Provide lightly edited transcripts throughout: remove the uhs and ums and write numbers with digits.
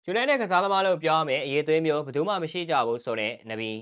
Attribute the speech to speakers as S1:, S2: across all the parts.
S1: ယူနိုက်တက်ကစားသမားလို့ပြောရမယ်အရေးသွေးမျိုးဘယ်သူမှမရှိကြဘူးဆိုတဲ့နဗီ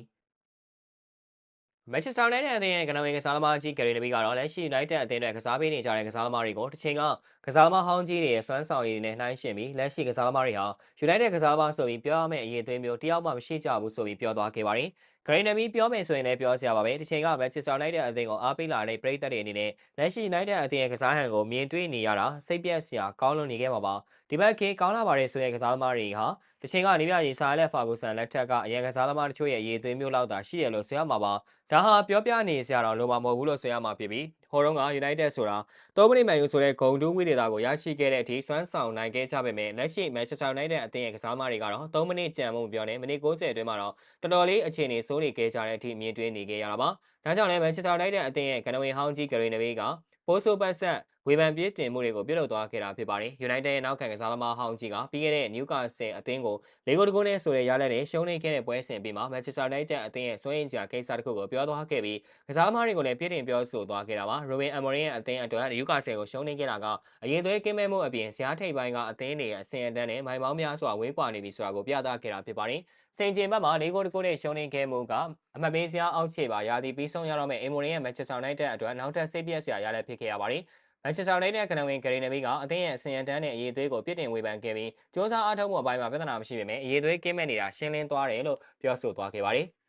S1: မန်ချက်စတာယူနိုက်တက်အသင်းရဲ့ကနဝင်ကစားသမားကြီးဂရီနဗီကတော့လက်ရှိယူနိုက်တက်အသင်းအတွက်ကစားပေးနေကြတဲ့ကစားသမားတွေကိုတစ်ချိန်ကကစားသမားဟောင်းကြီးတွေရဲ့စွမ်းဆောင်ရည်တွေနဲ့နှိုင်းယှဉ်ပြီးလက်ရှိကစားသမားတွေဟာယူနိုက်တက်ကစားသမားဆိုပြီးပြောရမယ့်အရေးသွေးမျိုးတယောက်မှမရှိကြဘူးဆိုပြီးပြောသွားခဲ့ပါတယ်ဂရီနဗီပြောမယ်ဆိုရင်လည်းပြောစရာပါပဲတစ်ချိန်ကမန်ချက်စတာယူနိုက်တက်အသင်းကိုအားပေးလာတဲ့ပရိသတ်တွေအနေနဲ့လက်ရှိယူနိုက်တက်အသင်းရဲ့ကစားဟန်ကိုမြင်တွေ့နေရတာစိတ်ပြက်စရာကောင်းလွန်နေခဲ့မှာပါဒီဘက်ခေကောင်းလာပါတယ်ဆိုတဲ့ကစားသမားတွေဟာတချိန်ကနေပြကြီးဆာလက်ဖာဂူဆန်လက်ထက်ကအရန်ကစားသမားတချို့ရဲ့ရေးသွေးမျိုးလောက်သာရှိရလို့ဆိုရမှာပါဒါဟာပြောပြနေစရာတော့လိုမှာမဟုတ်ဘူးလို့ဆိုရမှာဖြစ်ပြီးဟိုတုန်းက United ဆိုတာ3မိနစ်မှန်ယူဆိုတဲ့ဂုံတူးဝိဒေတာကိုရရှိခဲ့တဲ့အထိစွမ်းဆောင်နိုင်ခဲ့ကြပေမဲ့လက်ရှိ Manchester United အသင်းရဲ့ကစားသမားတွေကတော့3မိနစ်ကြံမှုမပြောနဲ့မိနစ်90အတွင်းမှာတော့တော်တော်လေးအခြေအနေစိုးနေခဲ့ကြတဲ့အထိမြင်တွေ့နေခဲ့ရတာပါ။ဒါကြောင့်လည်း Manchester United အသင်းရဲ့ကနဝင်ဟောင်းကြီးဂရီနဗေးကပိုးဆိုးပတ်ဆက်ဝေဖန်ပြစ်တင်မှုတွေကိုပြုလုပ်သွားခဲ့တာဖြစ်ပါတယ်။ United ရဲ့နောက်ခံကစားသမားဟောင်းကြီးကပြီးခဲ့တဲ့ Newcastle အသင်းကို၄ဂိုးတကိုးနဲ့ဆိုတဲ့ရလဒ်နဲ့ရှုံးနိမ့်ခဲ့တဲ့ပွဲစဉ်ပြီးမှ Manchester United အသင်းရဲ့စွမ်းရည်စရာကိစ္စတစ်ခုကိုပြောသွားခဲ့ပြီးကစားသမားတွေကိုလည်းပြစ်တင်ပြောဆိုသွားခဲ့တာပါ။ Ruben Amorim ရဲ့အသင်းအတွက် Newcastle ကိုရှုံးနိမ့်ခဲ့တာကအရေးသွေးကင်းမဲ့မှုအပြင်ဇယားထိပ်ပိုင်းကအသင်းတွေရဲ့အဆင့်အတန်းနဲ့မိုင်ပေါင်းများစွာဝေးကွာနေပြီဆိုတာကိုပြသခဲ့တာဖြစ်ပါတယ်။စင်ကျင်ဘက်မှာ၄ဂိုးတကိုးနဲ့ရှုံးနိမ့်ခဲ့မှုကအမှတ်ပေးစရာအောက်ခြေပါရာသီပြီးဆုံးရတော့မဲ့ Amorim ရဲ့ Manchester United အတွက်နောက်ထပ်စိတ်ပြက်စရာရလဒ်ဖြစ်ခဲ့ရပါတယ်။ Manchester United ကနဝင်ဂရီနဗီကအသင်းရဲ့အဆင့်အတန်းနဲ့အရေးသွေးကိုပြစ်တင်ဝေဖန်ခဲ့ပြီးစ조사အားထုတ်မှုအပိုင်းမှာပြဿနာမရှိပေမဲ့အရေးသွေးကင်းမဲ့နေတာရှင်းလင်းသွားတယ်လို့ပြောဆိုသွားခဲ့ပါတယ်။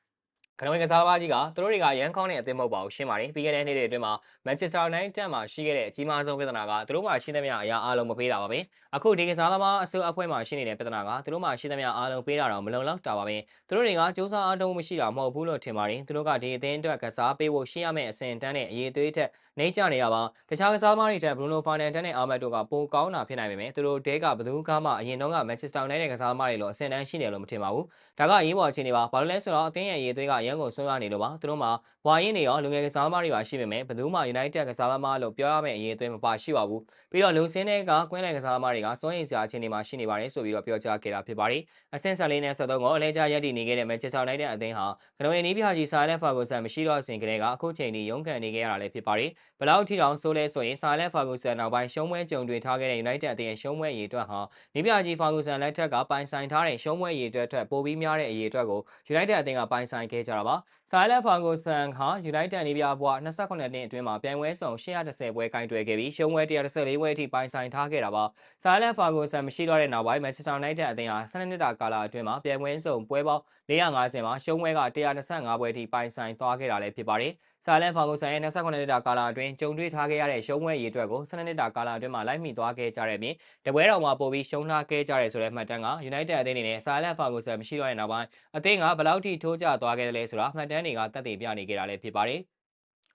S1: ကနဝင်ကစားသမားကြီးကသူတို့တွေကရန်ကောင်းတဲ့အသင်းမဟုတ်ပါဘူးရှင်းပါတယ်ပြီးခဲ့တဲ့နေ့တွေအတွင်းမှာ Manchester United မှာရှိခဲ့တဲ့အကြီးမားဆုံးပြဿနာကသူတို့မှာရှိသမျှအရာအားလုံးမပေးတာပါပဲအခုဒီကစားသမားအစိုးအဖွဲ့မှာရှိနေတဲ့ပြဿနာကသူတို့မှာရှိသမျှအားလုံးပေးတာတော့မလုံလောက်တာပါပဲသူတို့တွေကစ조사အားထုတ်မှုမရှိတာမဟုတ်ဘူးလို့ထင်ပါတယ်သူတို့ကဒီအသင်းအတွက်ကစားပေးဖို့ရှိရမယ့်အဆင့်တန်းနဲ့အရေးသွေးထက်နှိမ့်ချနေရပါတခြားကစားသမားတွေထက် Bruno Fernandes နဲ့ Ahmed တို့ကပိုကောင်းတာဖြစ်နိုင်ပေမဲ့သူတို့တဲကဘယ်သူကမှအရင်တုန်းက Manchester United ကစားသမားတွေလိုအဆင့်တန်းရှိတယ်လို့မထင်ပါဘူးဒါကအရေးပေါ်အခြေအနေပါဘာလို့လဲဆိုတော့အသင်းရဲ့အရေးသွေးကရန်ကိုဆွံ့ရနေလို့ပါသူတို့မှာဝါရင်တွေရောလူငယ်ကစားသမားတွေပါရှိပေမဲ့ဘယ်သူမှ United ကစားသမားလို့ပြောရမယ့်အရေးသွေးမပါရှိပါဘူးပြီးတော့လူစင်းတွေကကွင်းလယ်ကစားသမားတွေကစွမ်းရည်စရာအခြေအနေမှာရှိနေပါတယ်ဆိုပြီးတော့ပြောကြားခဲ့တာဖြစ်ပါတယ်အဆင့်14နဲ့73ကိုအလဲကျရပ်တည်နေခဲ့တဲ့ Manchester United အသင်းဟာကနဝင်နီးပြကြီးဆာလက်ဖာဂူဆန်မရှိတော့စဉ်ကတည်းကအခုချိန်ထိရုန်းကန်နေခဲ့ရတာလည်းဖြစ်ပါတယ်ဘယ်လောက်ထိတောင်ဆိုးလဲဆိုရင်ဆာလက်ဖာဂူဆန်နောက်ပိုင်းရှုံးပွဲကြုံတွေ့ထားခဲ့တဲ့ United အသင်းရဲ့ရှုံးပွဲအရေးအတွက်ဟာနီးပြကြီးဖာဂူဆန်လက်ထက်ကပိုင်ဆိုင်ထားတဲ့ရှုံးပွဲအရေးအတွက်ထက်ပိုပြီးများတဲ့အရေးအတွက်ကို United အသင်းကပိုင်ဆိုင်ခဲ့ကြတာပါဆာလက်ဖာဂူဆန်ဟာ United နီးပြဘွား28နှစ်အတွင်းမှာပြိုင်ပွဲစုံ110ပွဲကင်တွယ်ခဲ့ပြီးရှုံးပွဲ114ပွဲအထိပိုင်ဆိုင်ထားခဲ့တာပါဆာလက်ဖာဂူဆန်မရှိတော့တဲ့နောက်ပိုင်း Manchester United အသင်းဟာ12နှစ်တာကာလအတွင်းမှာပြိုင်ပွဲစုံပွဲပေါင်း450မှာရှုံးပွဲက125ပွဲအထိပိုင်ဆိုင်သွားခဲ့တာလည်းဖြစ်ပါတယ်ဆာလန်ဖာဂူဆန်ရဲ့28နှစ်တာကာလအတွင်းကြုံတွေ့ထားခဲ့ရတဲ့ရှုံးပွဲရည်အတွက်ကို12နှစ်တာကာလအတွင်းမှာလိုက်မိသွားခဲ့ကြတဲ့ပြင်တပွဲတော်မှာပိုပြီးရှုံးထားခဲ့ကြတယ်ဆိုတဲ့မှတ်တမ်းက United အသင်းအနေနဲ့ဆာလန်ဖာဂူဆန်မရှိတော့တဲ့နောက်ပိုင်းအသင်းကဘယ်လောက်ထိထိုးကျသွားခဲ့တယ်လဲဆိုတာမှတ်တမ်းတွေကသက်သေပြနေကြတာလည်းဖြစ်ပါတယ်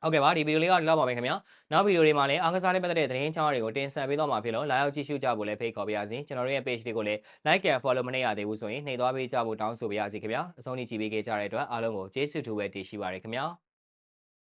S1: ဟုတ်ကဲ့ပါဒီဗီဒီယိုလေးကဒီလောက်ပါပဲခင်ဗျာနောက်ဗီဒီယိုတွေမှာလည်းအားကစားနဲ့ပတ်သက်တဲ့သတင်းချောင်းတွေကိုတင်ဆက်ပေးသွားမှာဖြစ်လို့လာရောက်ကြည့်ရှုကြဖို့လည်းဖိတ်ခေါ်ပါရစေကျွန်တော်တို့ရဲ့ page တွေကိုလည်း like and follow မနေရသေးဘူးဆိုရင်နှိပ်သွားပေးကြဖို့တောင်းဆိုပါရစေခင်ဗျာအဆုံးထိကြည့်ပေးခဲ့ကြတဲ့အတွက်အားလုံးကိုကျေးဇူးတူပဲတင်ရှိပါရခင်ဗျာ